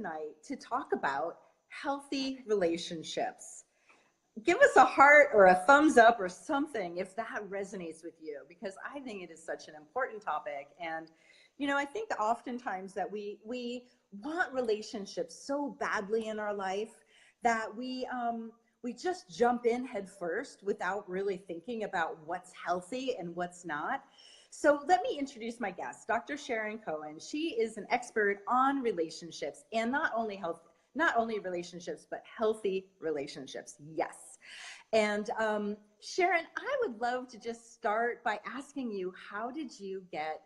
tonight to talk about healthy relationships. Give us a heart or a thumbs up or something if that resonates with you, because I think it is such an important topic. And, I think oftentimes that we want relationships so badly in our life that we just jump in head first without really thinking about what's healthy and what's not. So let me introduce my guest, Dr. Sharon Cohen. She is an expert on relationships, and not only relationships, but healthy relationships. Yes. And Sharon, I would love to just start by asking you, how did you get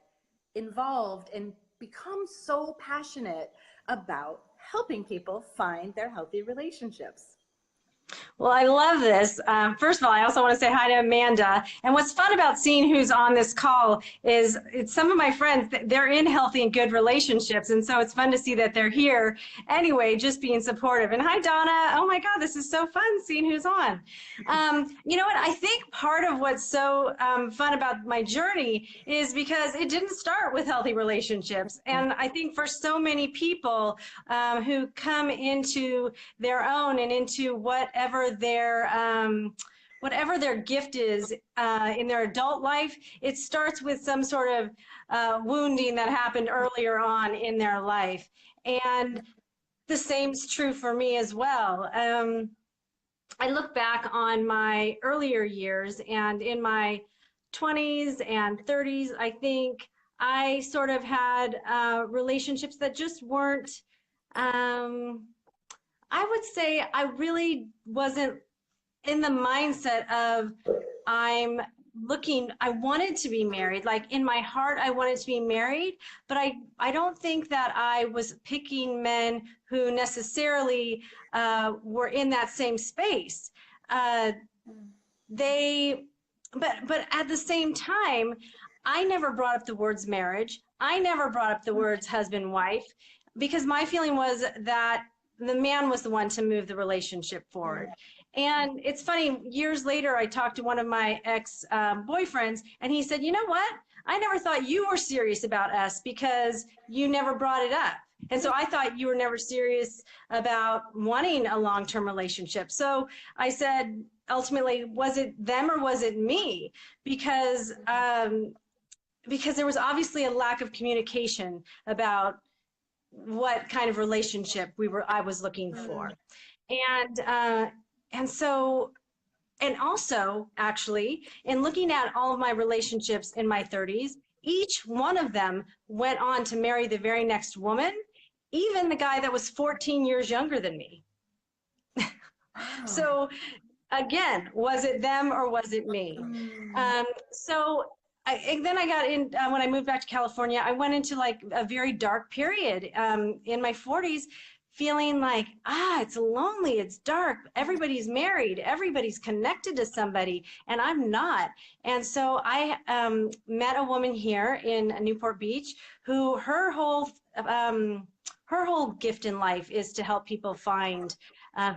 involved and become so passionate about helping people find their healthy relationships? Well, I love this. First of all, I also want to say hi to Amanda. And what's fun about seeing who's on this call is it's some of my friends, they're in healthy and good relationships. And so it's fun to see that they're here anyway, just being supportive. And hi, Donna. Oh my God, this is so fun seeing who's on. You know what? I think part of what's so fun about my journey is because it didn't start with healthy relationships. And I think for so many people who come into their own and into whatever their gift is in their adult life, it starts with some sort of wounding that happened earlier on in their life. And the same's true for me as well. I look back on my earlier years, and in my 20s and 30s, I think I sort of had relationships that just weren't, I would say I really wasn't in the mindset of I wanted to be married. Like in my heart, I wanted to be married, but I don't think that I was picking men who necessarily were in that same space. But at the same time, I never brought up the words marriage. I never brought up the words husband, wife, because my feeling was that the man was the one to move the relationship forward. And it's funny, years later, I talked to one of my ex-boyfriends, and he said, you know what? I never thought you were serious about us because you never brought it up. And so I thought you were never serious about wanting a long-term relationship. So I said, ultimately, was it them or was it me? Because there was obviously a lack of communication about what kind of relationship I was looking for. And so, and also actually, in looking at all of my relationships in my 30s, each one of them went on to marry the very next woman, even the guy that was 14 years younger than me. So again, was it them or was it me? And then I got in, when I moved back to California, I went into like a very dark period in my 40s, feeling like, it's lonely, it's dark, everybody's married, everybody's connected to somebody, and I'm not. And so I met a woman here in Newport Beach who her whole gift in life is to help people find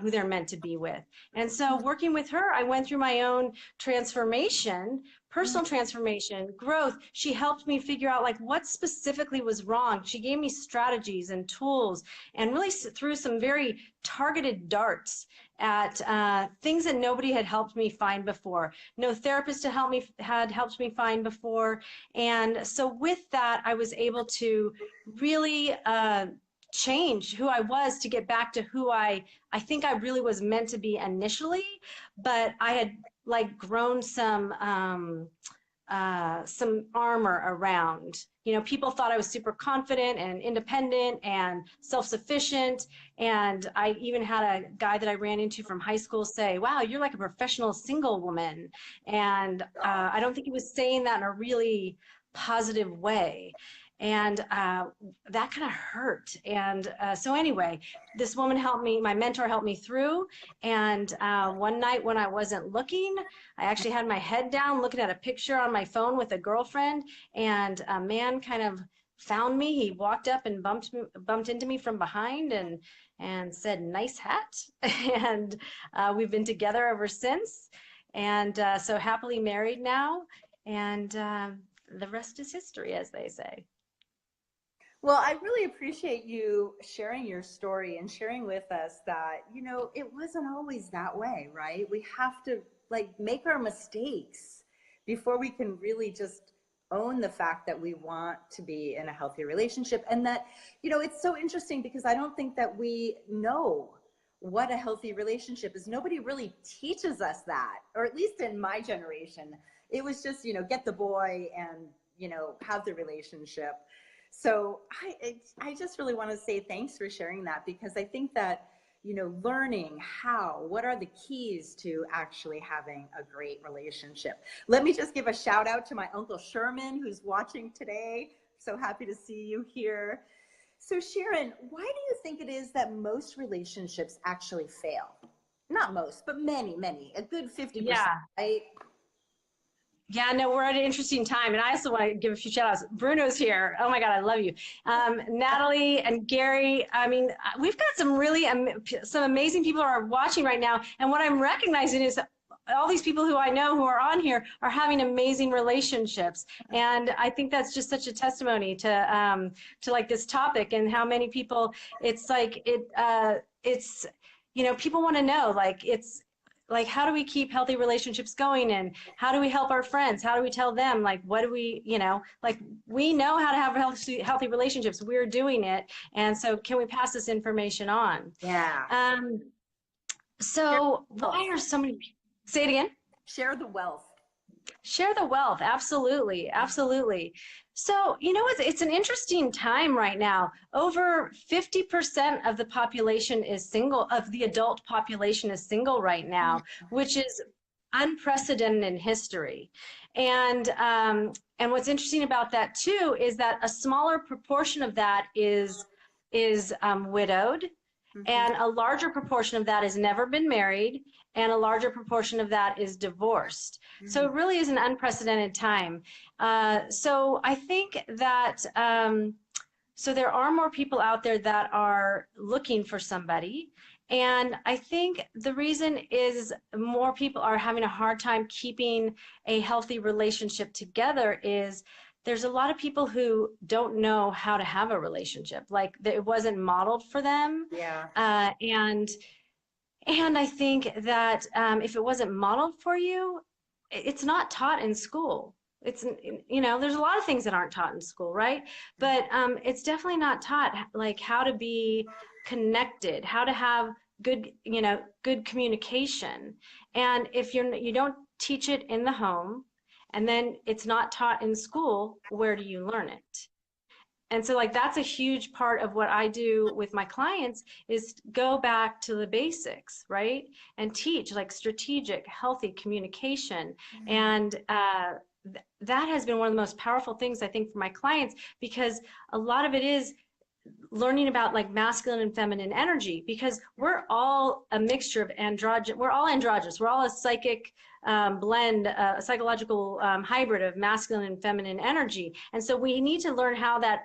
who they're meant to be with. And so working with her, I went through my own transformation, personal transformation, growth. She helped me figure out like what specifically was wrong. She gave me strategies and tools and really threw some very targeted darts at things that nobody had helped me find before. No therapist had helped me find before. And so with that, I was able to really change who I was to get back to who I think I really was meant to be initially, but I had like grown some armor around. You know, people thought I was super confident and independent and self-sufficient. And I even had a guy that I ran into from high school say, wow, you're like a professional single woman. And I don't think he was saying that in a really positive way. And that kind of hurt. And so anyway, this woman helped me, my mentor helped me through. And one night when I wasn't looking, I actually had my head down looking at a picture on my phone with a girlfriend, and a man kind of found me. He walked up and bumped into me from behind and said, nice hat. And we've been together ever since. And so happily married now. And the rest is history, as they say. Well, I really appreciate you sharing your story and sharing with us that, it wasn't always that way, right? We have to like make our mistakes before we can really just own the fact that we want to be in a healthy relationship. And that, it's so interesting because I don't think that we know what a healthy relationship is. Nobody really teaches us that, or at least in my generation, it was just, get the boy and, have the relationship. So I just really want to say thanks for sharing that, because I think that, learning what are the keys to actually having a great relationship. Let me just give a shout out to my Uncle Sherman, who's watching today. So happy to see you here. So Sharon, why do you think it is that most relationships actually fail? Not most, but many, a good 50%, Yeah. right? Yeah, no, we're at an interesting time. And I also want to give a few shout outs. Bruno's here. Oh my God, I love you. Natalie and Gary. I mean, we've got some really, some amazing people are watching right now. And what I'm recognizing is all these people who I know who are on here are having amazing relationships. And I think that's just such a testimony to like this topic and how many people, it's like, it's, people want to know, like, how do we keep healthy relationships going, and how do we help our friends? How do we tell them, like, what do we, like, we know how to have healthy relationships. We're doing it. And so can we pass this information on? Yeah. So why are so many, say it again? Share the wealth. Share the wealth. Absolutely. Absolutely. So, it's an interesting time right now. Over 50% of the population is single, of the adult population is single right now, which is unprecedented in history. And what's interesting about that too is that a smaller proportion of that is widowed, and a larger proportion of that has never been married, and a larger proportion of that is divorced. So it really is an unprecedented time. So I think that, so there are more people out there that are looking for somebody. And I think the reason is more people are having a hard time keeping a healthy relationship together is there's a lot of people who don't know how to have a relationship. Like, it wasn't modeled for them. Yeah. And I think that if it wasn't modeled for you, it's not taught in school. It's, there's a lot of things that aren't taught in school, right? But it's definitely not taught, like, how to be connected, how to have good, good communication. And if you don't teach it in the home, and then it's not taught in school, where do you learn it? And so, like, that's a huge part of what I do with my clients is go back to the basics, right? And teach, like, strategic, healthy communication. And that has been one of the most powerful things, I think, for my clients, because a lot of it is learning about, like, masculine and feminine energy, because we're all a mixture of we're all androgynous. We're all a psychic blend, a psychological hybrid of masculine and feminine energy. And so we need to learn how that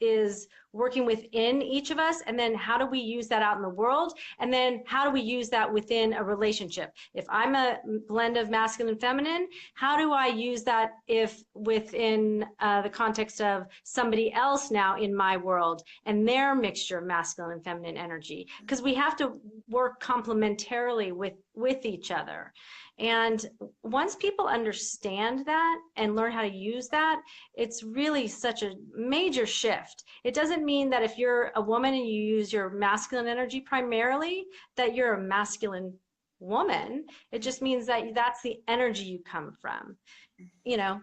is working within each of us, and then how do we use that out in the world, and then how do we use that within a relationship? If I'm a blend of masculine and feminine, how do I use that if within the context of somebody else now in my world and their mixture of masculine and feminine energy? Because we have to work complementarily with each other. And once people understand that and learn how to use that, it's really such a major shift. It doesn't mean that if you're a woman and you use your masculine energy primarily, that you're a masculine woman. It just means that that's the energy you come from.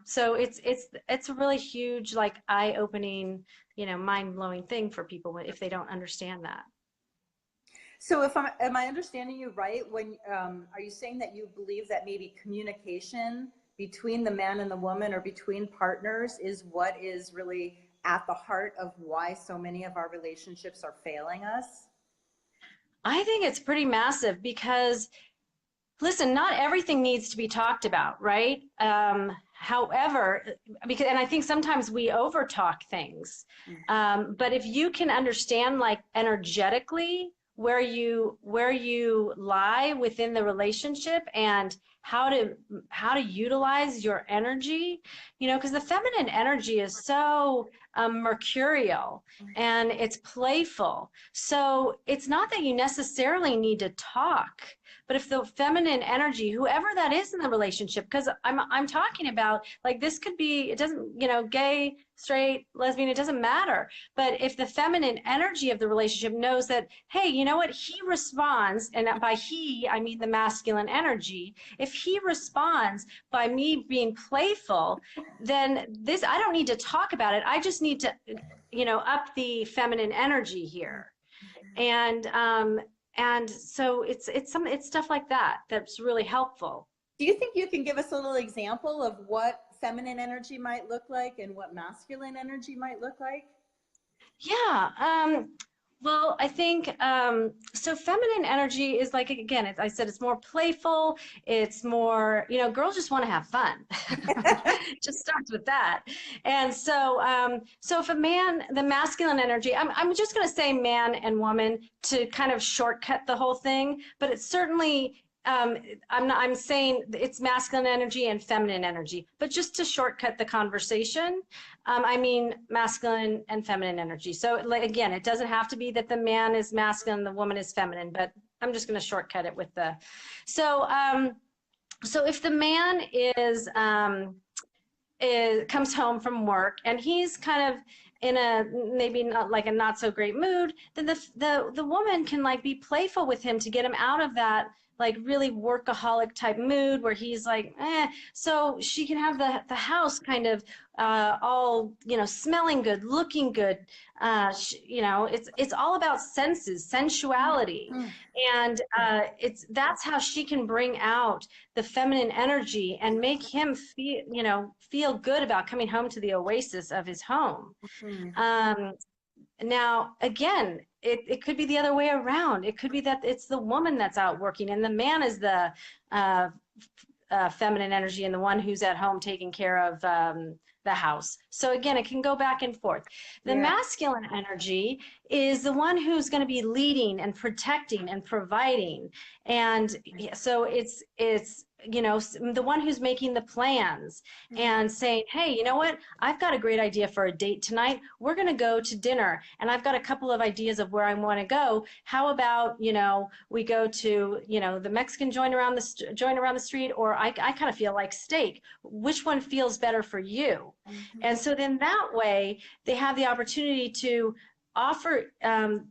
So it's a really huge, like, eye-opening, mind-blowing thing for people if they don't understand that. So am I understanding you right? When are you saying that you believe that maybe communication between the man and the woman, or between partners, is what is really at the heart of why so many of our relationships are failing us? I think it's pretty massive because, listen, not everything needs to be talked about, right? However, and I think sometimes we over talk things. But if you can understand, like, energetically, where you lie within the relationship and how to utilize your energy, you know, because the feminine energy is so mercurial and it's playful. So it's not that you necessarily need to talk, but if the feminine energy, whoever that is in the relationship, because I'm talking about, like, this could be, it doesn't, you know, gay, straight, lesbian, it doesn't matter. But if the feminine energy of the relationship knows that, hey, you know what, he responds, and by he, I mean the masculine energy. If he responds by me being playful, then this, I don't need to talk about it. I just need to, you know, up the feminine energy here. And so it's stuff like that that's really helpful. Do you think you can give us a little example of what feminine energy might look like and what masculine energy might look like? Yeah. Well, I think so. Feminine energy is like, again, I said it's more playful. It's more, you know, girls just want to have fun. Just starts with that. And so if a man, the masculine energy, I'm just going to say man and woman to kind of shortcut the whole thing, but it's certainly I'm saying it's masculine energy and feminine energy, but just to shortcut the conversation, I mean masculine and feminine energy. So, like, again, it doesn't have to be that the man is masculine, the woman is feminine, but I'm just going to shortcut it with the. So, so if the man comes home from work and he's kind of in a maybe not like a not so great mood, then the woman can like be playful with him to get him out of that like really workaholic type mood where he's like, so she can have the house kind of all, you know, smelling good, looking good. You know, it's all about senses, sensuality. And that's how she can bring out the feminine energy and make him feel, you know, feel good about coming home to the oasis of his home. Now, again, it could be the other way around. It could be that it's the woman that's out working and the man is the feminine energy and the one who's at home taking care of the house. So again, it can go back and forth. The masculine energy is the one who's going to be leading and protecting and providing. And so it's you know, the one who's making the plans and saying, hey, you know what, I've got a great idea for a date tonight. We're going to go to dinner and I've got a couple of ideas of where I want to go. How about, you know, we go to, you know, the Mexican joint around the street, or I kind of feel like steak. Which one feels better for you? And so then that way they have the opportunity to offer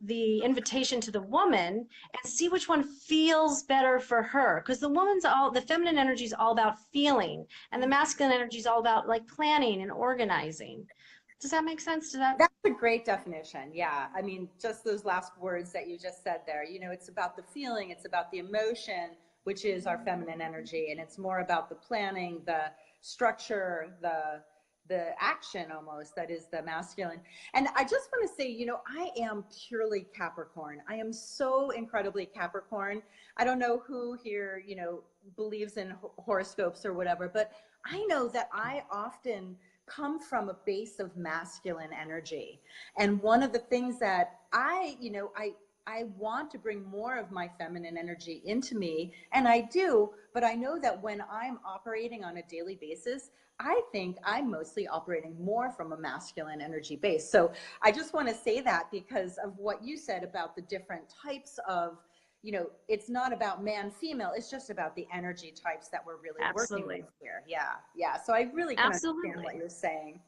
the invitation to the woman and see which one feels better for her, because the feminine energy is all about feeling and the masculine energy is all about like planning and organizing. Does that make sense? That's a great definition. Yeah, I mean, just those last words that you just said there, you know, it's about the feeling, it's about the emotion, which is our feminine energy, and it's more about the planning, the structure, the action almost, that is the masculine. And I just want to say, you know, I am purely Capricorn. I am so incredibly Capricorn. I don't know who here, you know, believes in horoscopes or whatever, but I know that I often come from a base of masculine energy. And one of the things that I want to bring more of my feminine energy into me, and I do, but I know that when I'm operating on a daily basis, I think I'm mostly operating more from a masculine energy base. So I just want to say that because of what you said about the different types of, you know, it's not about man, female, it's just about the energy types that we're really working with here. Yeah. So I really can understand what you're saying.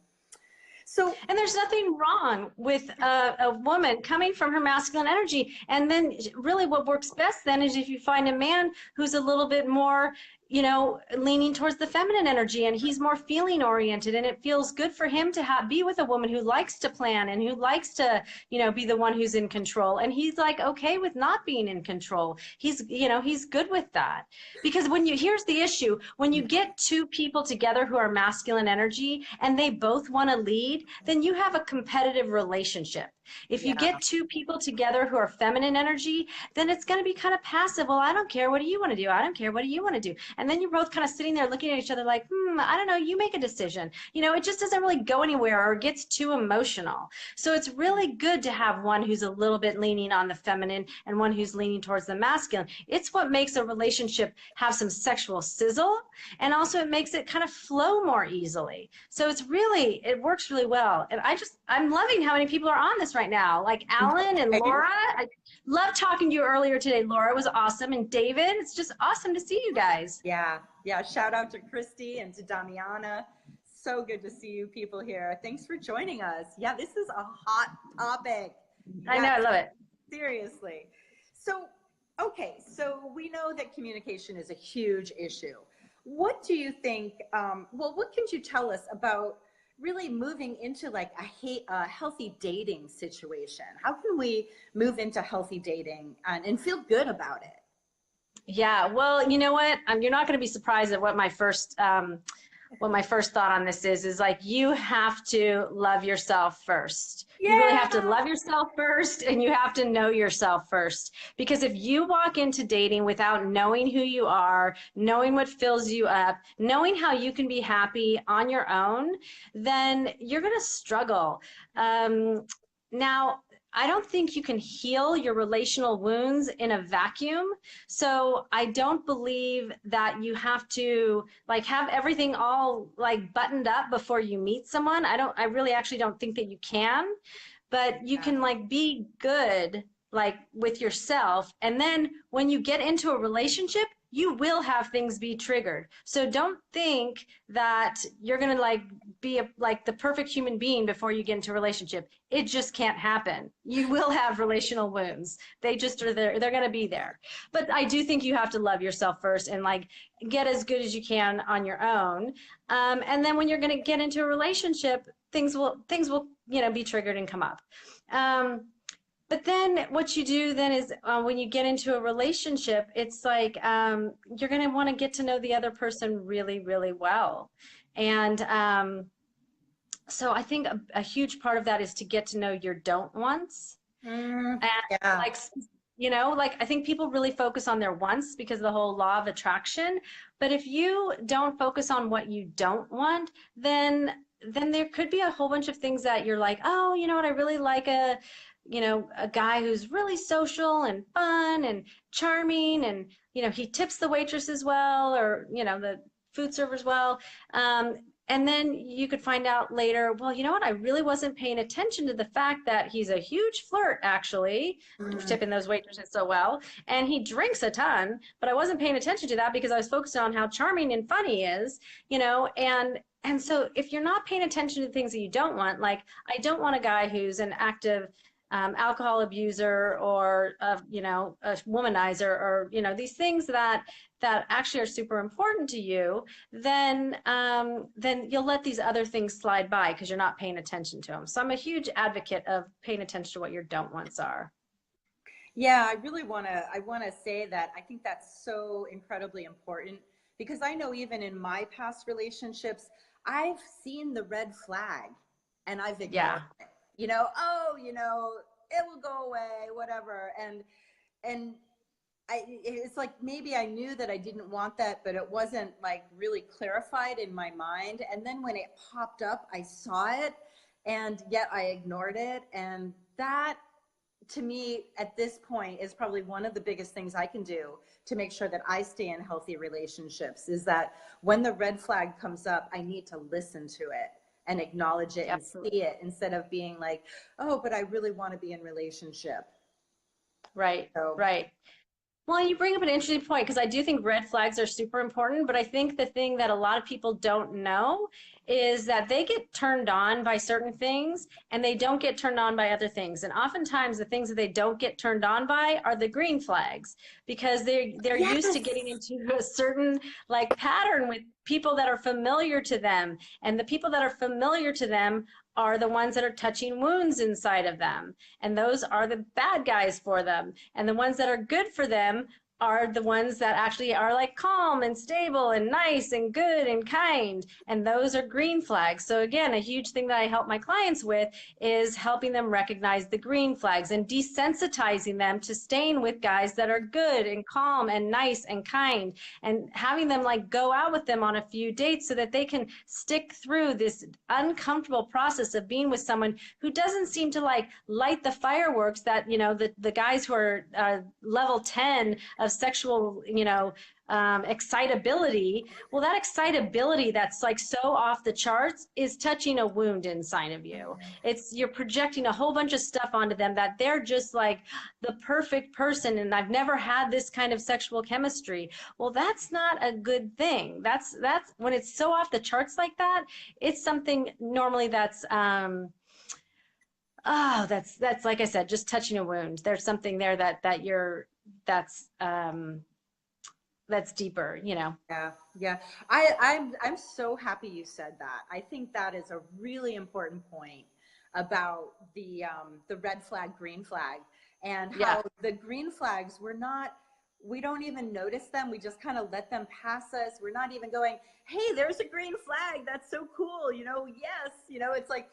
So, and there's nothing wrong with a woman coming from her masculine energy. And then really what works best then is if you find a man who's a little bit more, you know, leaning towards the feminine energy and he's more feeling oriented, and it feels good for him to be with a woman who likes to plan and who likes to, you know, be the one who's in control. And he's like, okay with not being in control. He's, you know, he's good with that. Because here's the issue, when you get two people together who are masculine energy and they both want to lead, then you have a competitive relationship. If you Yeah. get two people together who are feminine energy, then it's going to be kind of passive. Well, I don't care. What do you want to do? I don't care. What do you want to do? And then you're both kind of sitting there looking at each other like, I don't know. You make a decision. It just doesn't really go anywhere or gets too emotional. So it's really good to have one who's a little bit leaning on the feminine and one who's leaning towards the masculine. It's what makes a relationship have some sexual sizzle, and also it makes it kind of flow more easily. So it works really well. And I'm loving how many people are on this right now, like Alan and Laura. I love talking to you earlier today, Laura. It was awesome. And David, it's just awesome to see you guys. Yeah. Yeah. Shout out to Christy and to Damiana. So good to see you people here. Thanks for joining us. Yeah, this is a hot topic. I know, I love it. Seriously. So, okay, so we know that communication is a huge issue. What do you think, what can you tell us about really moving into like a healthy dating situation? How can we move into healthy dating and feel good about it? Yeah, well, you know what? You're not going to be surprised at what my first thought on this is like, you have to love yourself first. Yeah. You really have to love yourself first, and you have to know yourself first. Because if you walk into dating without knowing who you are, knowing what fills you up, knowing how you can be happy on your own, then you're going to struggle. Now, I don't think you can heal your relational wounds in a vacuum. So I don't believe that you have to like have everything all like buttoned up before you meet someone. I really actually don't think that you can, but you can like be good like with yourself. And then when you get into a relationship, you will have things be triggered. So don't think that you're going to like be like the perfect human being before you get into a relationship. It just can't happen. You will have relational wounds. They just are there. They're going to be there. But I do think you have to love yourself first and like get as good as you can on your own. And then when you're going to get into a relationship, things will, be triggered and come up. But then what you do then is when you get into a relationship, it's like you're going to want to get to know the other person really, really well. And so I think a huge part of that is to get to know your don't wants. And like, like I think people really focus on their wants because of the whole law of attraction. But if you don't focus on what you don't want, then there could be a whole bunch of things that you're like, oh, you know what, I really like a guy who's really social and fun and charming, and he tips the waitresses well, or the food servers well, and then you could find out later, well, you know what, I really wasn't paying attention to the fact that he's a huge flirt, actually, tipping those waitresses so well, and he drinks a ton, but I wasn't paying attention to that because I was focused on how charming and fun he is, and so if you're not paying attention to things that you don't want, like I don't want a guy who's an active alcohol abuser or a womanizer, or these things that actually are super important to you, then you'll let these other things slide by because you're not paying attention to them. So I'm a huge advocate of paying attention to what your don't wants are. Yeah, I want to say that I think that's so incredibly important, because I know even in my past relationships, I've seen the red flag and I've ignored it. It will go away, whatever. And it's like, maybe I knew that I didn't want that, but it wasn't like really clarified in my mind. And then when it popped up, I saw it, and yet I ignored it. And that, to me, at this point, is probably one of the biggest things I can do to make sure that I stay in healthy relationships, is that when the red flag comes up, I need to listen to it and acknowledge it. Absolutely. And see it, instead of being like, oh, but I really want to be in relationship. Right. Right. Well, you bring up an interesting point, because I do think red flags are super important, but I think the thing that a lot of people don't know is that they get turned on by certain things and they don't get turned on by other things. And oftentimes the things that they don't get turned on by are the green flags, because they're used to getting into a certain like pattern with people that are familiar to them. And the people that are familiar to them are the ones that are touching wounds inside of them. And those are the bad guys for them. And the ones that are good for them are the ones that actually are like calm and stable and nice and good and kind. And those are green flags. So again, a huge thing that I help my clients with is helping them recognize the green flags and desensitizing them to staying with guys that are good and calm and nice and kind, and having them like go out with them on a few dates so that they can stick through this uncomfortable process of being with someone who doesn't seem to like light the fireworks that, you know, the guys who are level 10 of sexual, you know, excitability. Well, that excitability that's like so off the charts is touching a wound inside of you. It's, you're projecting a whole bunch of stuff onto them that they're just like the perfect person and I've never had this kind of sexual chemistry. Well, that's not a good thing. That's when it's so off the charts like that, it's something normally that's oh, that's like I said, just touching a wound. There's something there that you're that's deeper, you know. Yeah, yeah. I'm so happy you said that. I think that is a really important point about the red flag, green flag, and Yeah. how the green flags, we don't even notice them. We just kind of let them pass us. We're not even going, hey, there's a green flag. That's so cool. You know, yes, you know, it's like,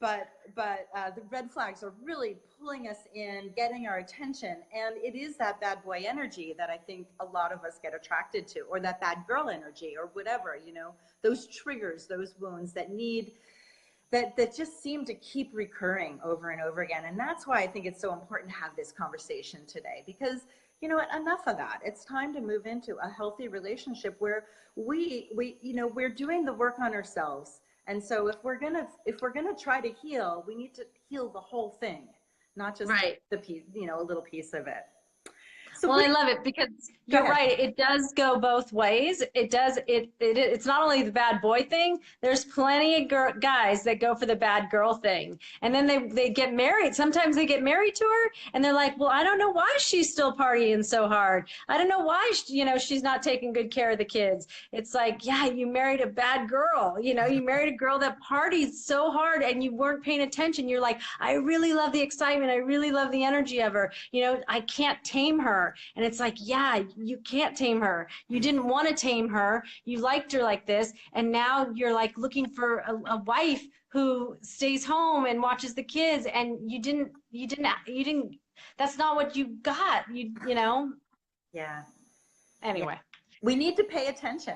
but the red flags are really pulling us in, getting our attention. And it is that bad boy energy that I think a lot of us get attracted to, or that bad girl energy, or whatever, you know, those triggers, those wounds that just seem to keep recurring over and over again. And that's why I think it's so important to have this conversation today, because, you know what, enough of that. It's time to move into a healthy relationship where we're doing the work on ourselves. And so if we're gonna try to heal, we need to heal the whole thing, not just Right. the piece, you know, a little piece of it. So Well, I love it because you're right. It does go both ways. It does. It's not only the bad boy thing. There's plenty of guys that go for the bad girl thing, and then they get married. Sometimes they get married to her, and they're like, "Well, I don't know why she's still partying so hard. I don't know why she's not taking good care of the kids." It's like, yeah, you married a bad girl. You know, you married a girl that parties so hard, and you weren't paying attention. You're like, I really love the excitement. I really love the energy of her. You know, I can't tame her. And it's like, yeah, you can't tame her. You didn't want to tame her. You liked her like this. And now you're like looking for a wife who stays home and watches the kids. And you didn't, that's not what you got. You know? Yeah. Anyway. We need to pay attention.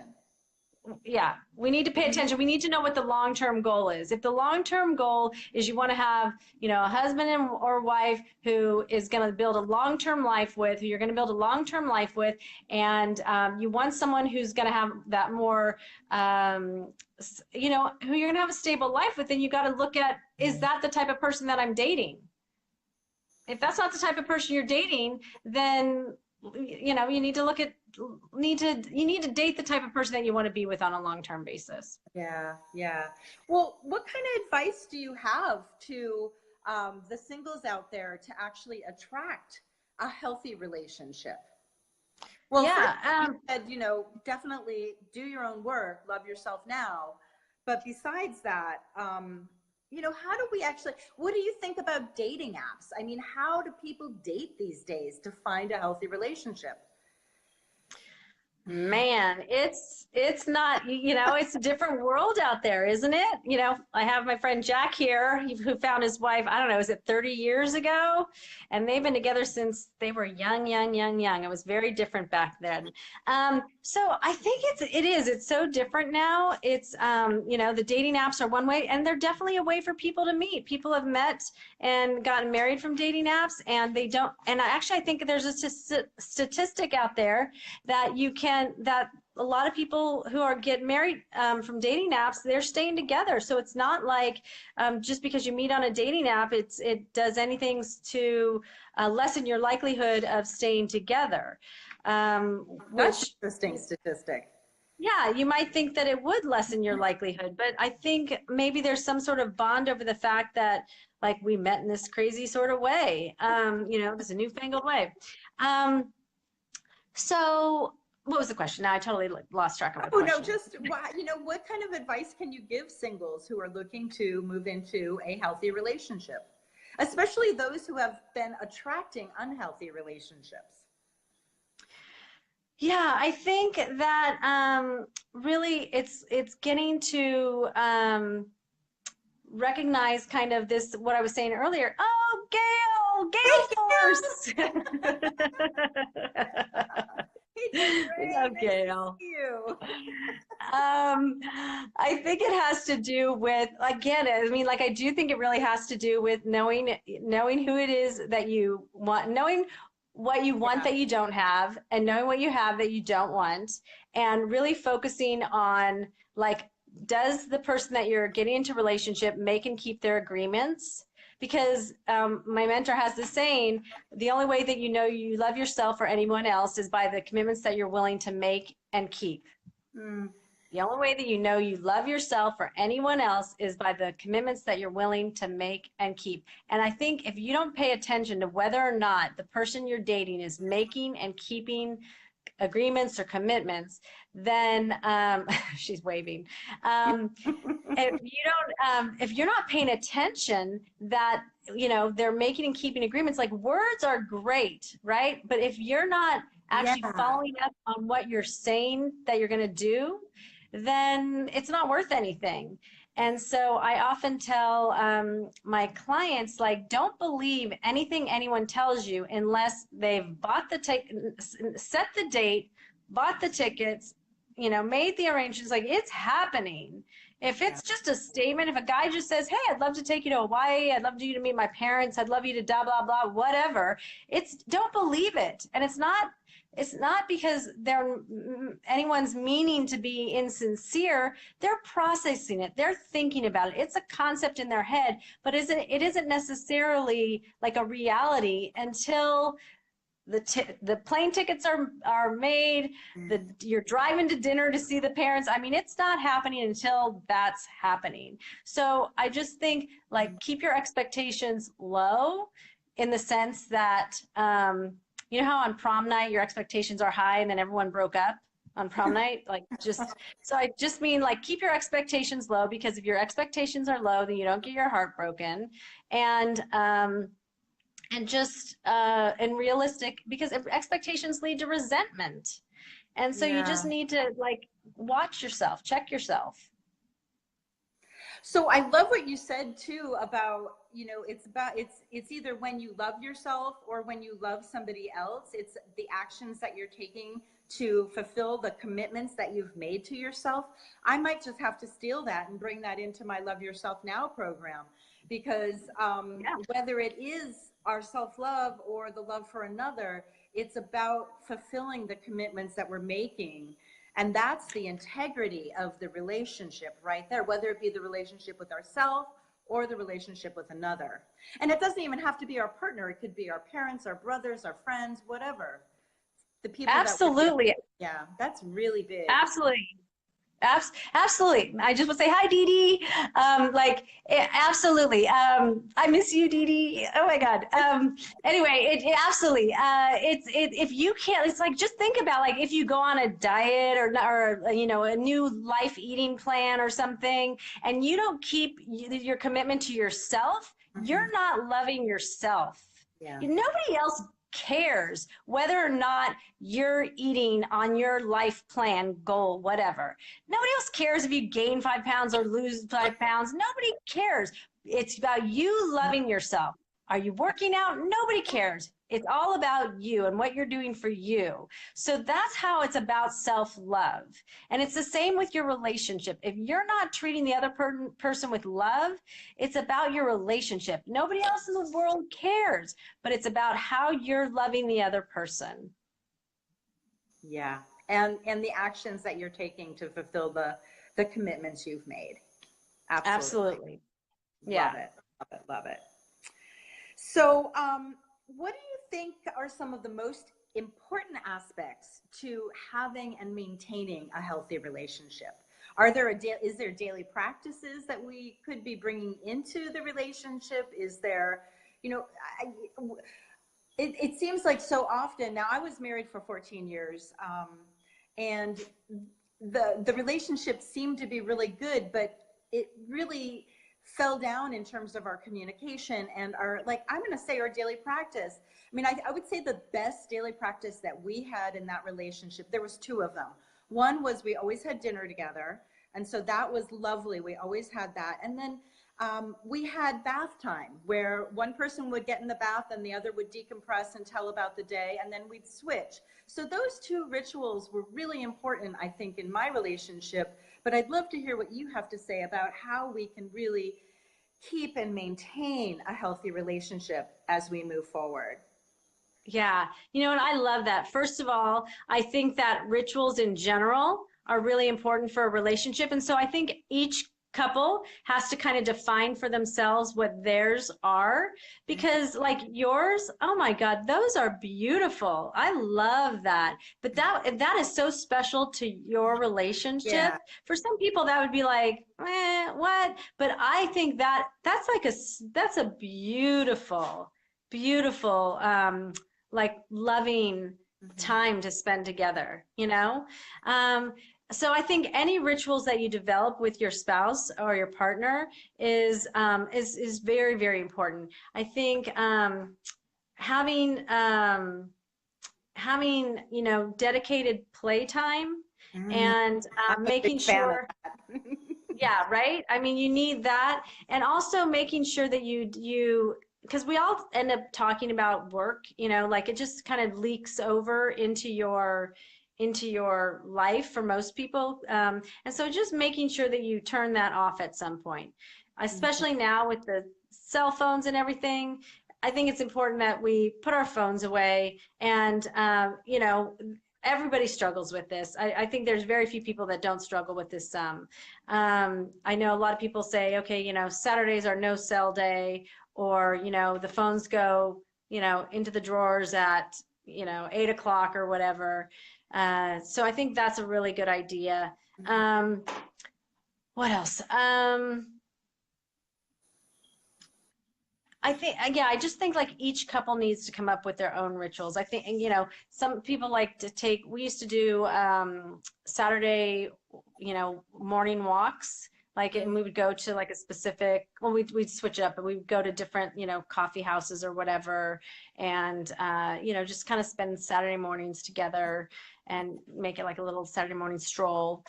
Yeah, we need to pay attention. We need to know what the long-term goal is. If the long-term goal is you want to have, you know, a husband or wife who is going to build a long-term life with, who you're going to build a long-term life with, and you want someone who's going to have that more, you know, who you're going to have a stable life with, then you got to look at, is that the type of person that I'm dating? If that's not the type of person you're dating, then, you know, you need to date the type of person that you want to be with on a long-term basis. Yeah, yeah. Well, what kind of advice do you have to the singles out there to actually attract a healthy relationship? Well, yeah, you said, you know, definitely do your own work, love yourself now. But besides that, you know, how do we actually, what do you think about dating apps? I mean, how do people date these days to find a healthy relationship? Man, it's not, you know, it's a different world out there, isn't it? You know, I have my friend Jack here who found his wife, I don't know, is it 30 years ago? And they've been together since they were young. It was very different back then. So I think it's so different now. It's, you know, the dating apps are one way, and they're definitely a way for people to meet. People have met and gotten married from dating apps, and they don't, and I think there's a statistic out there that that a lot of people who are getting married from dating apps, they're staying together. So it's not like just because you meet on a dating app, it does anything to lessen your likelihood of staying together. That's an interesting statistic. Yeah, you might think that it would lessen your likelihood, but I think maybe there's some sort of bond over the fact that, like, we met in this crazy sort of way. You know, this is a newfangled way. So what was the question? Now I totally lost track of the question. No, just, you know, what kind of advice can you give singles who are looking to move into a healthy relationship, especially those who have been attracting unhealthy relationships? Yeah, I think that really it's getting to recognize kind of this, what I was saying earlier. Oh, Gail, Hey, Gale Force. hey, We Desiree, love nice to Gail. see you. Um, I think it has to do with, again, I mean, like, I do think it really has to do with knowing who it is that you want, knowing what you want Yeah, that you don't have, and knowing what you have that you don't want, and really focusing on, like, does the person that you're getting into relationship make and keep their agreements? Because my mentor has this saying, the only way that you know you love yourself or anyone else is by the commitments that you're willing to make and keep. mm, The only way that you know you love yourself or anyone else is by the commitments that you're willing to make and keep. And I think if you don't pay attention to whether or not the person you're dating is making and keeping agreements or commitments, then she's waving. If you don't, if you're not paying attention that, you know, they're making and keeping agreements, like words are great, right? But if you're not actually yeah, following up on what you're saying that you're going to do, then it's not worth anything. And so I often tell my clients, like, don't believe anything anyone tells you unless they've bought the set the date, bought the tickets, you know, made the arrangements. Like, it's happening. If yeah. it's just a statement, if a guy just says, "Hey, I'd love to take you to Hawaii. I'd love you to meet my parents. I'd love you to blah blah blah," whatever. It's, don't believe it. And it's not because they're anyone's meaning to be insincere. They're processing it. They're thinking about it. It's a concept in their head, but it isn't necessarily like a reality until the plane tickets are made, you're driving to dinner to see the parents. I mean, it's not happening until that's happening. So I just think, like, keep your expectations low, in the sense that you know how on prom night your expectations are high and then everyone broke up on prom night, like, just, so I just mean, like, keep your expectations low, because if your expectations are low, then you don't get your heart broken. And just and realistic, because expectations lead to resentment. And so you just Yeah. need to, like, watch yourself, check yourself. So I love what you said too about, it's either when you love yourself or when you love somebody else. It's the actions that you're taking to fulfill the commitments that you've made to yourself. I might just have to steal that and bring that into my Love Yourself Now program, because Yeah, whether it is our self-love or the love for another, it's about fulfilling the commitments that we're making. And that's the integrity of the relationship right there, whether it be the relationship with ourselves or the relationship with another. And it doesn't even have to be our partner. It could be our parents, our brothers, our friends, whatever. The people that we're dealing absolutely, with. Yeah, that's really big. absolutely. Absolutely. I just would say hi, Dee Dee. Absolutely. I miss you, Dee Dee. Oh my God. Anyway, absolutely. If you can't, it's like, just think about, like, if you go on a diet or you know, a new life eating plan or something, and you don't keep your commitment to yourself, Mm-hmm. you're not loving yourself. Yeah. Nobody else cares whether or not you're eating on your life plan, goal, whatever. Nobody else cares if you gain 5 pounds or lose 5 pounds. Nobody cares. It's about you loving yourself. Are you working out? Nobody cares. It's all about you and what you're doing for you. So that's how it's about self-love. And it's the same with your relationship. If you're not treating the other person with love, it's about your relationship. Nobody else in the world cares, but it's about how you're loving the other person. Yeah. And the actions that you're taking to fulfill the commitments you've made. Absolutely. Absolutely. Love Yeah. it. Love it. Love it. So, what do you think are some of the most important aspects to having and maintaining a healthy relationship? Is there daily practices that we could be bringing into the relationship? Is there, you know, I, it seems like so often now. I was married for 14 years, and the relationship seemed to be really good, but it really fell down in terms of our communication and our, like, I'm going to say our daily practice. I mean, I would say the best daily practice that we had in that relationship, there was two of them. One was we always had dinner together. And so that was lovely. We always had that. And then we had bath time where one person would get in the bath and the other would decompress and tell about the day, and then we'd switch. So those two rituals were really important, I think, in my relationship. But I'd love to hear what you have to say about how we can really keep and maintain a healthy relationship as we move forward. Yeah, you know, and I love that. First of all, I think that rituals in general are really important for a relationship. And so I think each couple has to kind of define for themselves what theirs are, because like yours, oh my God, those are beautiful. I love that. But that is so special to your relationship. Yeah. For some people that would be like, what? But I think that's a beautiful, beautiful like loving time to spend together, you know? So I think any rituals that you develop with your spouse or your partner is very, very important. I think having you know, dedicated playtime and I'm a big making fan of sure. that. Yeah, right. I mean, you need that, and also making sure that you because we all end up talking about work, you know, like it just kind of leaks over into your life for most people, and so just making sure that you turn that off at some point, especially now with the cell phones and everything. I think it's important that we put our phones away, and you know, everybody struggles with this. I think there's very few people that don't struggle with this. I know a lot of people say, okay, you know, Saturdays are no cell day, or, you know, the phones go, you know, into the drawers at, you know, 8 o'clock or whatever. So I think that's a really good idea. What else? I think, yeah, I just think like each couple needs to come up with their own rituals. I think, and you know, some people like to take, we used to do Saturday, you know, morning walks, like, and we would go to like a specific, well, we'd switch it up, but we'd go to different, you know, coffee houses or whatever. And, you know, just kind of spend Saturday mornings together and make it like a little Saturday morning stroll.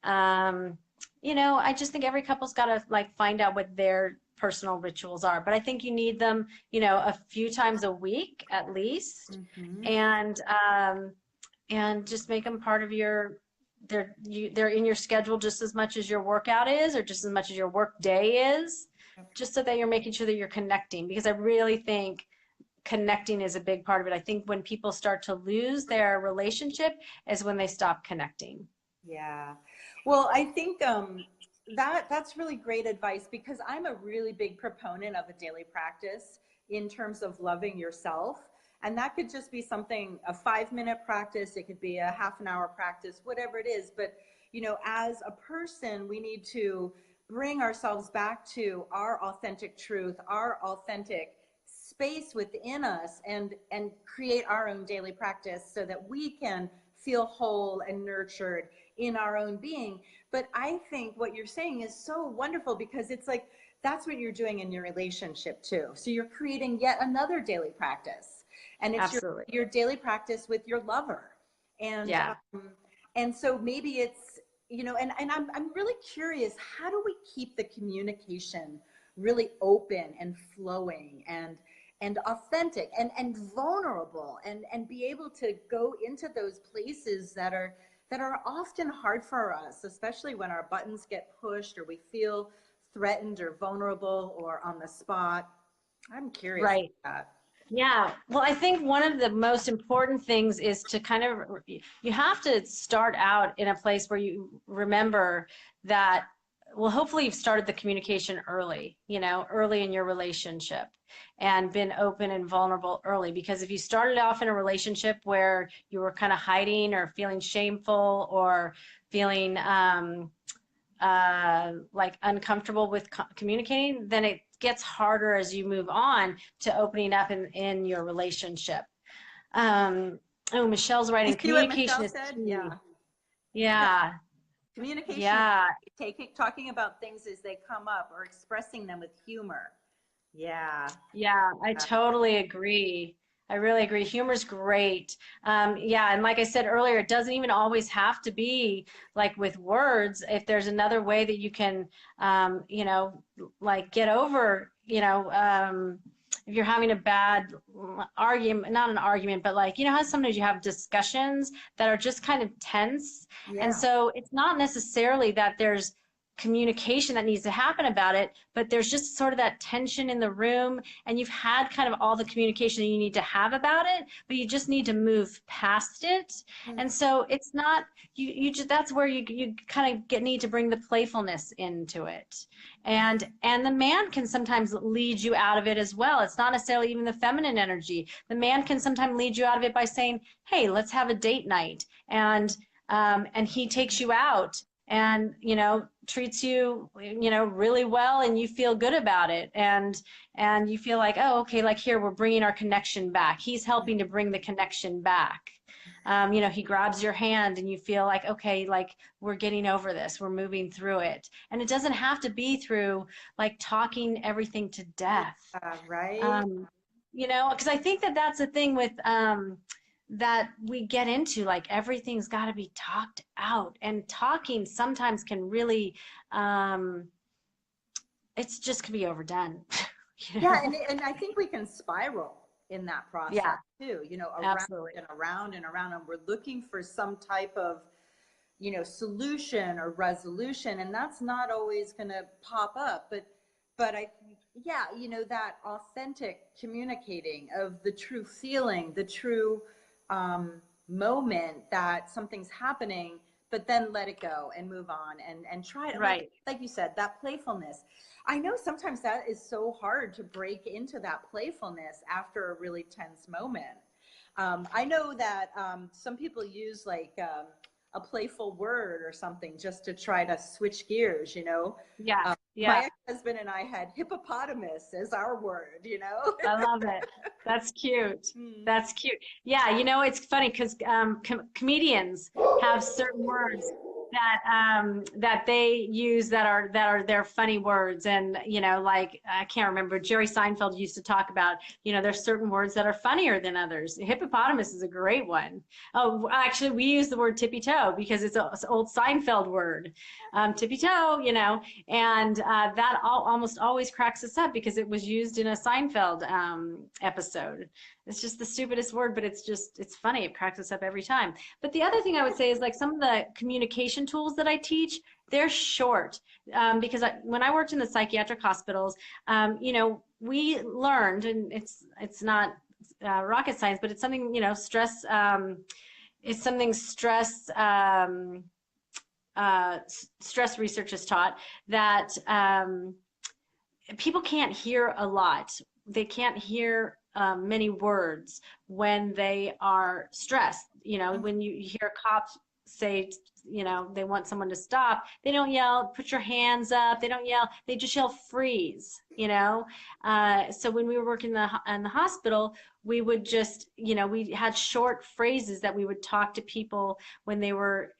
You know, I just think every couple's got to like find out what their personal rituals are, but I think you need them, you know, a few times a week at least, and just make them part of your, they're in your schedule just as much as your workout is, or just as much as your work day is, just so that you're making sure that you're connecting, because I really think connecting is a big part of it. I think when people start to lose their relationship is when they stop connecting. Yeah. Well, I think that's really great advice, because I'm a really big proponent of a daily practice in terms of loving yourself. And that could just be something, a 5-minute practice. It could be a half an hour practice, whatever it is. But, you know, as a person, we need to bring ourselves back to our authentic truth, our authentic space within us, and create our own daily practice so that we can feel whole and nurtured in our own being. But I think what you're saying is so wonderful, because it's like that's what you're doing in your relationship too. So you're creating yet another daily practice, and it's Absolutely. your daily practice with your lover. And Yeah. and so maybe it's, you know, and I'm really curious, how do we keep the communication really open and flowing and authentic and vulnerable, and be able to go into those places that are often hard for us, especially when our buttons get pushed or we feel threatened or vulnerable or on the spot. I'm curious Right. about that. Yeah, well, I think one of the most important things is to kind of, you have to start out in a place where you remember that, well, hopefully you've started the communication early, you know, early in your relationship, and been open and vulnerable early. Because if you started off in a relationship where you were kind of hiding or feeling shameful or feeling like uncomfortable with communicating, then it gets harder as you move on to opening up in your relationship. Oh, Michelle's You writing, see what communication Michelle is said? key. Yeah. Yeah. Communication, Yeah. talking about things as they come up or expressing them with humor. Yeah. Yeah, I totally agree. I really agree. Humor's great. Yeah, and like I said earlier, it doesn't even always have to be like with words. If there's another way that you can, like get over, if you're having a bad argument, not an argument, but like, how sometimes you have discussions that are just kind of tense. And Yeah. so it's not necessarily that there's communication that needs to happen about it, but there's just sort of that tension in the room, and you've had kind of all the communication that you need to have about it, but you just need to move past it. And so it's not, you just, that's where you kind of need to bring the playfulness into it. And the man can sometimes lead you out of it as well. It's not necessarily even the feminine energy. The man can sometimes lead you out of it by saying, hey, let's have a date night. And he takes you out and treats you really well, and you feel good about it, and you feel like, oh, okay, like here, we're bringing our connection back. He's helping to bring the connection back. He grabs your hand and you feel like, okay, like we're getting over this, we're moving through it. And it doesn't have to be through like talking everything to death. Right. Because I think that that's the thing with that we get into, like everything's got to be talked out, and talking sometimes can really it's just can be overdone. Yeah, and I think we can spiral in that process Yeah, too, around absolutely. and around and around, and we're looking for some type of solution or resolution, and that's not always going to pop up, but yeah, that authentic communicating of the true feeling, the true moment that something's happening, but then let it go and move on, and try to, Right. like you said, that playfulness. I know sometimes that is so hard to break into that playfulness after a really tense moment. I know that some people use like a playful word or something just to try to switch gears, Yeah. My Yeah. ex-husband and I had hippopotamus as our word. I love it. That's cute. That's cute. Yeah, it's funny because comedians have certain words that they use that are their funny words, and like I can't remember. Jerry Seinfeld used to talk about there's certain words that are funnier than others. Hippopotamus is a great one. Oh, actually, we use the word tippy toe because it's an old Seinfeld word, tippy toe. And that almost always cracks us up because it was used in a Seinfeld episode. It's just the stupidest word, but it's funny. It cracks us up every time. But the other thing I would say is like some of the communication tools that I teach, they're short because when I worked in the psychiatric hospitals, we learned, and it's not rocket science, but it's something, stress, it's something stress research has taught that people can't hear a lot. They can't hear many words when they are stressed. When you hear cops say, they want someone to stop, they don't yell, put your hands up. They don't yell. They just yell, freeze. So when we were working in the hospital, we would just, we had short phrases that we would talk to people when they were,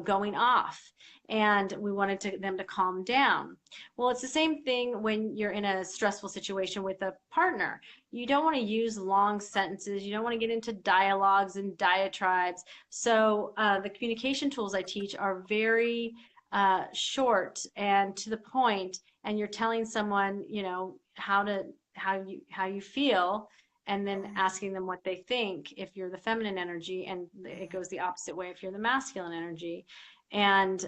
going off, and we wanted them to calm down. Well, it's the same thing when you're in a stressful situation with a partner. You don't want to use long sentences. You don't want to get into dialogues and diatribes. So the communication tools I teach are very short and to the point, and you're telling someone, how you feel, and then asking them what they think if you're the feminine energy, and it goes the opposite way if you're the masculine energy. And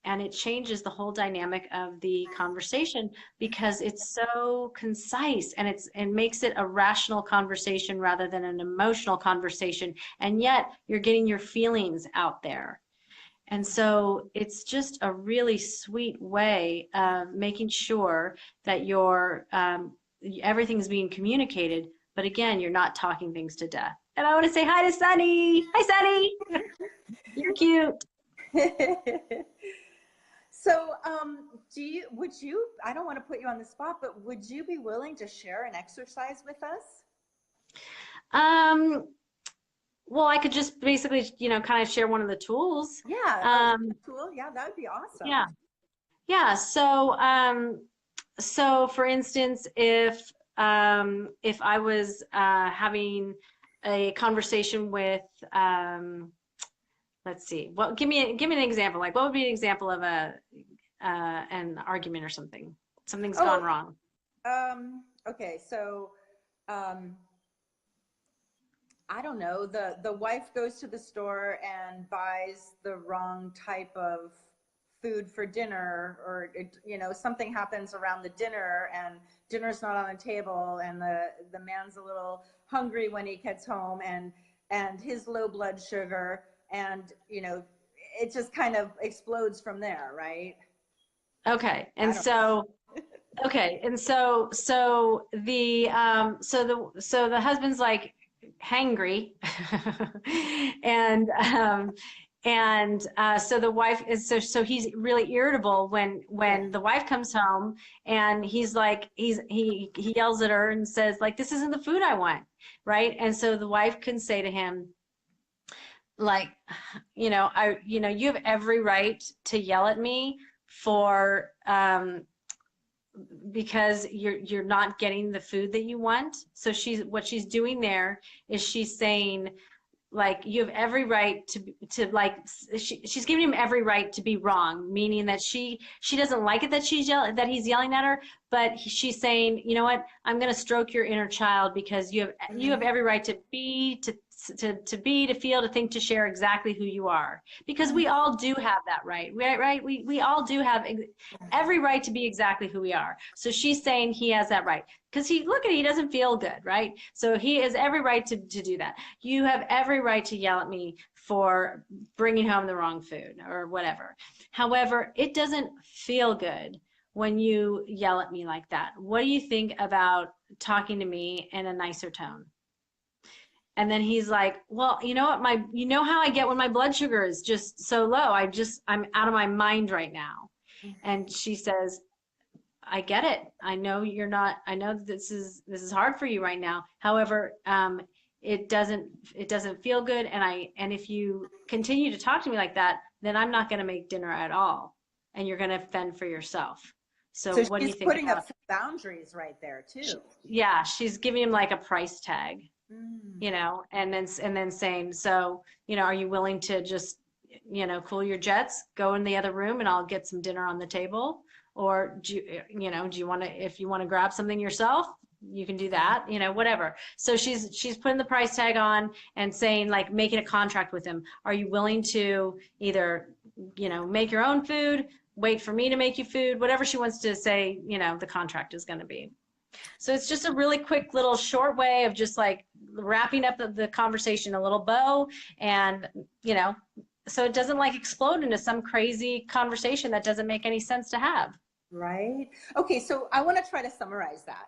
it changes the whole dynamic of the conversation because it's so concise, and it makes it a rational conversation rather than an emotional conversation, and yet you're getting your feelings out there. And so it's just a really sweet way of making sure that everything's being communicated, but again, you're not talking things to death. And I want to say hi to Sunny. Hi, Sunny. You're cute. So, I don't want to put you on the spot, but would you be willing to share an exercise with us? Well, I could just basically, kind of share one of the tools. Yeah, Um, cool. Yeah, that would be awesome. yeah. Yeah. So for instance, if I was having a conversation with, let's see, well, give me an example. Like, what would be an example of an argument or something? Something's Oh, gone wrong. okay. So, um, I don't know. The wife goes to the store and buys the wrong type of food for dinner, or something happens around the dinner, and dinner's not on the table, and the man's a little hungry when he gets home, and his low blood sugar, and it just kind of explodes from there, right? Okay. I And don't. so, okay. And so the husband's like hangry, and so the wife is so he's really irritable Yeah. when the wife comes home, and he's like he yells at her and says like, this isn't the food I want, right? And so the wife can say to him like, you have every right to yell at me for because you're not getting the food that you want. So what she's doing there is she's saying like, you have every right to like, she's giving him every right to be wrong, meaning that she doesn't like it that that he's yelling at her, but she's saying, you know what, I'm going to stroke your inner child, because you have Mhm. every right to be, to be, to feel, to think, to share exactly who you are, because we all do have that right, right? We all do have every right to be exactly who we are. So she's saying he has that right, because he doesn't feel good, right? So he has every right to do that. You have every right to yell at me for bringing home the wrong food or whatever. However, it doesn't feel good when you yell at me like that. What do you think about talking to me in a nicer tone? And then he's like, well, you know what, you know how I get when my blood sugar is just so low. I'm out of my mind right now. And she says, I get it. I know you're not, I know that this is hard for you right now. However, it doesn't feel good. And if you continue to talk to me like that, then I'm not going to make dinner at all. And you're going to fend for yourself. So So what do you she's think putting up about, some boundaries right there too. yeah, she's giving him like a price tag, Mm. and then saying, so, are you willing to just, cool your jets, go in the other room, and I'll get some dinner on the table? Or do you want to, if you want to grab something yourself, you can do that, whatever. So she's putting the price tag on and saying, like, making a contract with him. Are you willing to either, make your own food, wait for me to make you food, whatever she wants to say, the contract is going to be. So it's just a really quick little short way of just like wrapping up the conversation, a little bow, and you know, so it doesn't like explode into some crazy conversation that doesn't make any sense to have. Right. Okay, so I want to try to summarize that.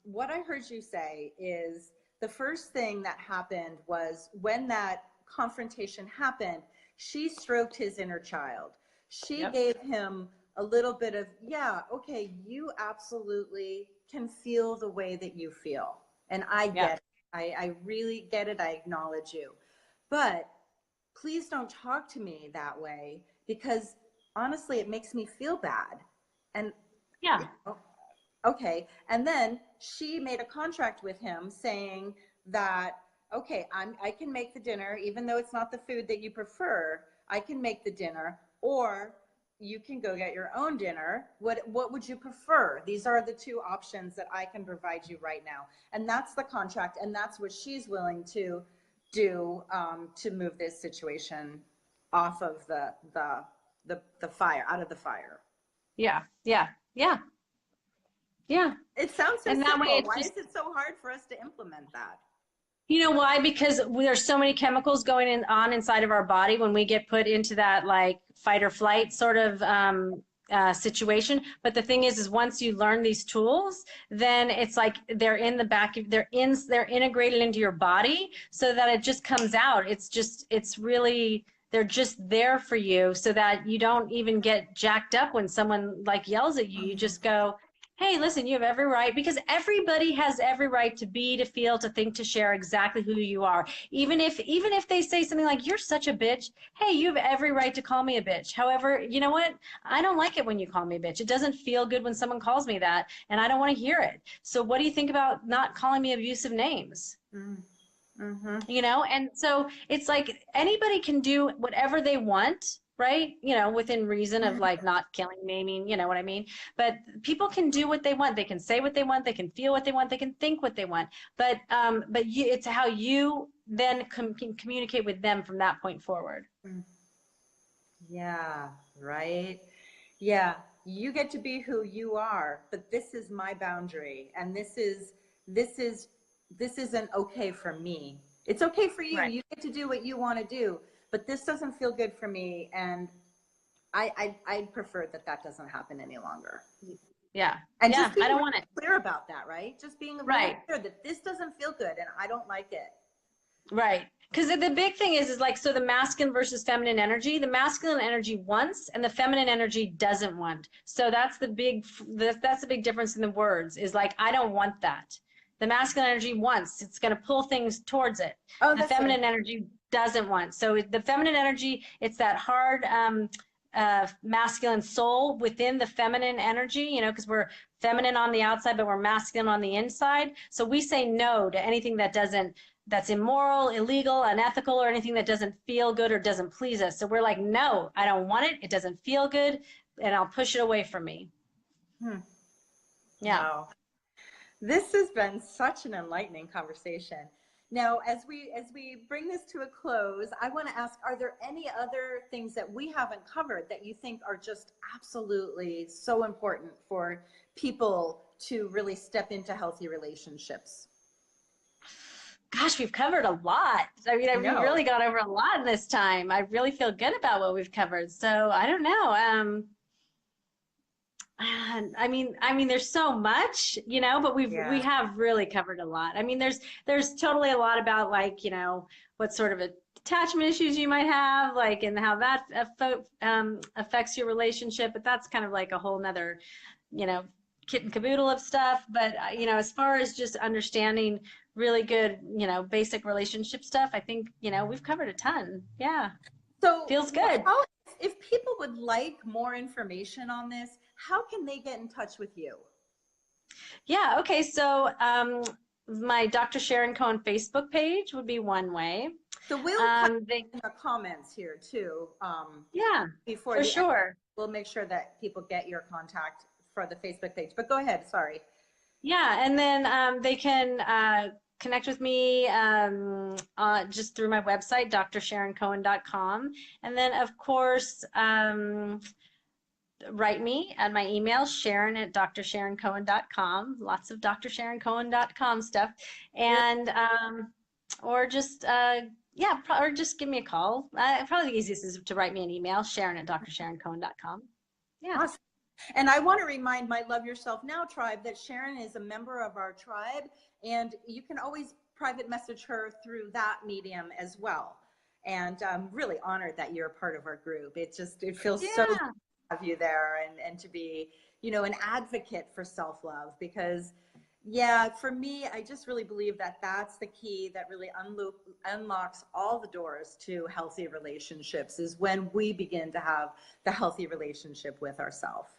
What I heard you say is the first thing that happened was when that confrontation happened, she stroked his inner child. She Yep. gave him a little bit of, yeah, okay, you absolutely can feel the way that you feel. And I Yep. get it. I really get it. I acknowledge you. But please don't talk to me that way, because honestly, it makes me feel bad. And you Yeah. know, okay. And then she made a contract with him saying that, okay, I can make the dinner, even though it's not the food that you prefer. I can make the dinner, or you can go get your own dinner. What would you prefer? These are the two options that I can provide you right now. And that's the contract, and that's what she's willing to do, to move this situation off of the fire, out of the fire. Yeah. Yeah. Yeah. Yeah. It sounds so And that way simple. it's Why just, is it so hard for us to implement that? you know why? Because there's so many chemicals going on inside of our body when we get put into that like fight or flight sort of situation. But the thing is once you learn these tools, then it's like they're in the back of, they're integrated into your body so that it just comes out. It's really, they're just there for you so that you don't even get jacked up when someone like yells at you. You just go, hey, listen, you have every right, because everybody has every right to be, to feel, to think, to share exactly who you are. Even if they say something like, you're such a bitch, hey, you have every right to call me a bitch. However, you know what? I don't like it when you call me a bitch. It doesn't feel good when someone calls me that, and I don't want to hear it. So what do you think about not calling me abusive names? Mm-hmm. And so it's like anybody can do whatever they want, right? Within reason of like not killing, maiming, you know what I mean? But people can do what they want. They can say what they want. They can feel what they want. They can think what they want. It's how you then can communicate with them from that point forward. Yeah, right. Yeah, you get to be who you are, but this is my boundary, and this is this isn't okay for me. It's okay for you. Right. You get to do what you want to do, but this doesn't feel good for me, and I prefer that that doesn't happen any longer. Yeah. And Yeah. just I being don't really want it. clear about that, right? Just being really Right. clear that this doesn't feel good and I don't like it. Right. Because the big thing is like, so the masculine versus feminine energy, the masculine energy wants and the feminine energy doesn't want. So that's the big difference in the words, is like, I don't want that. The masculine energy wants, it's going to pull things towards it. Oh, The that's good. feminine energy doesn't want. So the feminine energy, it's that hard, masculine soul within the feminine energy, because we're feminine on the outside, but we're masculine on the inside. So we say no to anything that's immoral, illegal, unethical, or anything that doesn't feel good or doesn't please us. So we're like, no, I don't want it. It doesn't feel good, and I'll push it away from me. Hmm. Yeah. Wow. This has been such an enlightening conversation. Now, as we bring this to a close, I want to ask, are there any other things that we haven't covered that you think are just absolutely so important for people to really step into healthy relationships? Gosh, we've covered a lot. I mean, I we've know. really gone over a lot in this time. I really feel good about what we've covered. So I don't know. I mean, there's so much, but we Yeah. have really covered a lot. I mean, there's totally a lot about like, what sort of attachment issues you might have, like, and how that affects your relationship. But that's kind of like a whole nother, you know, kit and caboodle of stuff. But as far as just understanding really good, basic relationship stuff, I think, we've covered a ton. Yeah, So, feels good. how, if people would like more information on this, how can they get in touch with you? Yeah, okay. So my Dr. Sharon Cohen Facebook page would be one way. So we'll put They, in the comments here too. yeah, Before for the end, sure. we'll make sure that people get your contact for the Facebook page. But go ahead. Sorry. Yeah, and then they can connect with me just through my website, drsharoncohen.com. And then, of course, write me at my email, Sharon at drsharoncohen.com. Lots of drsharoncohen.com stuff. Really And, or just, yeah, or just give me a call. Probably the easiest is to write me an email, Sharon at drsharoncohen.com. Yeah. awesome. And I want to remind my Love Yourself Now tribe that Sharon is a member of our tribe, and you can always private message her through that medium as well. And I'm really honored that you're a part of our group. It feels so good Yeah. to have you there and to be, an advocate for self-love because yeah, for me, I just really believe that that's the key that really unlocks all the doors to healthy relationships is when we begin to have the healthy relationship with ourselves.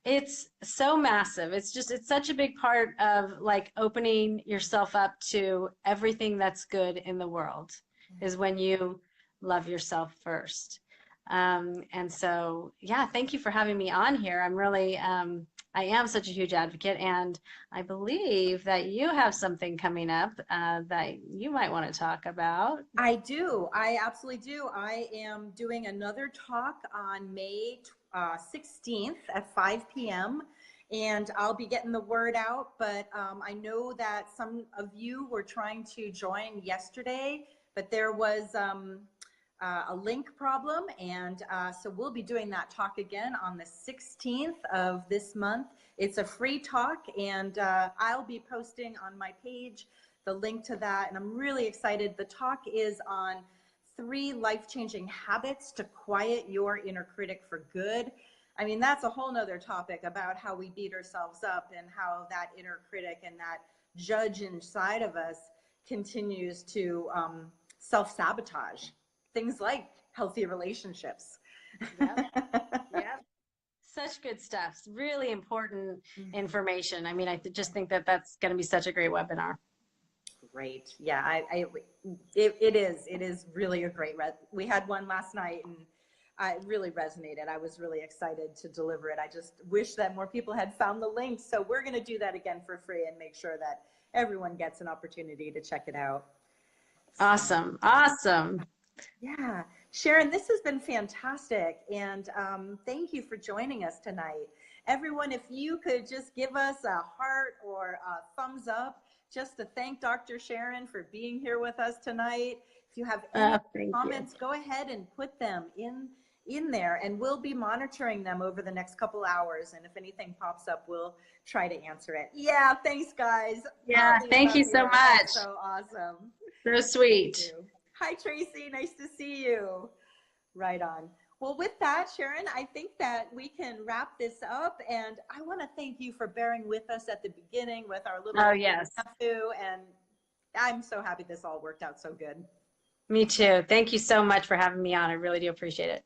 It's so massive. It's such a big part of like opening yourself up to everything that's good in the world is when you love yourself first. And so, yeah, thank you for having me on here. I am such a huge advocate, and I believe that you have something coming up that you might want to talk about. I do. I absolutely do. I am doing another talk on May 16th at 5 p.m. And I'll be getting the word out. But I know that some of you were trying to join yesterday, but there was a link problem. And so we'll be doing that talk again on the 16th of this month. It's a free talk, and I'll be posting on my page the link to that. And I'm really excited. The talk is on 3 life-changing habits to quiet your inner critic for good. I mean, that's a whole nother topic about how we beat ourselves up and how that inner critic and that judge inside of us continues to self-sabotage things like healthy relationships. Yep. Yep. Such good stuff. Really important information. I mean, I just think that that's going to be such a great webinar. Great. Yeah, it is really a great, we had one last night and it really resonated. I was really excited to deliver it. I just wish that more people had found the link. So we're going to do that again for free and make sure that everyone gets an opportunity to check it out. Awesome. Awesome. Yeah. Sharon, this has been fantastic. And thank you for joining us tonight. Everyone, if you could just give us a heart or a thumbs up just to thank Dr. Sharon for being here with us tonight. If you have any comments, go ahead and put them in there, and we'll be monitoring them over the next couple hours. And if anything pops up, we'll try to answer it. Yeah, thanks, guys. Yeah, thank you so much. That's so awesome. So sweet. Hi, Tracy. Nice to see you. Right on. Well, with that, Sharon, I think that we can wrap this up. And I want to thank you for bearing with us at the beginning with our little nephew. And I'm so happy this all worked out so good. Me too. Thank you so much for having me on. I really do appreciate it.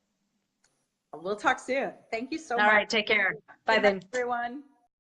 We'll talk soon. Thank you so much. All right. Take care. Bye then. Everyone.